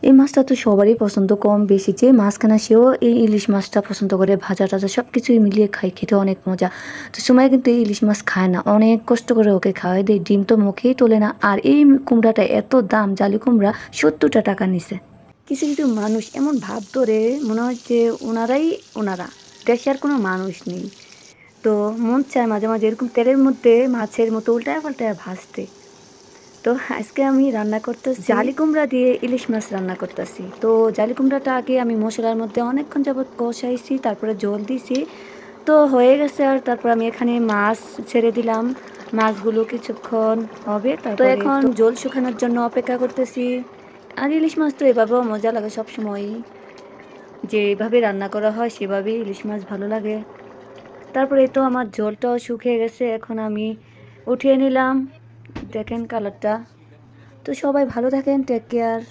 এই মাছটা তো সবারই পছন্দ, কম বেশি যে মাছখানা সেও এই ইলিশ মাছটা পছন্দ করে, ভাজা টাজা সব কিছুই মিলিয়ে খাই, খেতে অনেক মজা। তো সময় কিন্তু এই ইলিশ মাছ খায় না, অনেক কষ্ট করে ওকে খাওয়াই দেয়, ডিম তো মুখেই তোলে না। আর এই কুমড়াটা এত দাম, জালি কুমড়া 70টা টাকা নিছে। কিছু কিছু মানুষ এমন ভাব ধরে মনে হয় যে ওনারা দেশে আর কোনো মানুষ নেই। তো মন চায় মাঝে মাঝে এরকম তেলের মধ্যে মাছের মতো উল্টায় পাল্টায় ভাজতে। তো আজকে আমি রান্না করতেছি জালি কুমড়া দিয়ে ইলিশ মাছ রান্না করতেছি। তো জালি কুমড়াটা আগে আমি মশলার মধ্যে অনেকক্ষণ যাবত কষাইছি, তারপরে জল দিছি। তো হয়ে গেছে, আর তারপর আমি এখানে মাছ ছেড়ে দিলাম। মাছগুলো কিছুক্ষণ হবে, তারপর এখন জল শুকানোর জন্য অপেক্ষা করতেছি। আর ইলিশ মাছ তো এভাবেও মজা লাগে সব সময়ই, যেভাবে রান্না করা হয় সেভাবেই ইলিশ মাছ ভালো লাগে। তারপরে তো আমার ঝোলটাও শুকিয়ে গেছে, এখন আমি উঠিয়ে নিলাম। দেখেন কালারটা। তো সবাই ভালো থাকেন, টেক কেয়ার।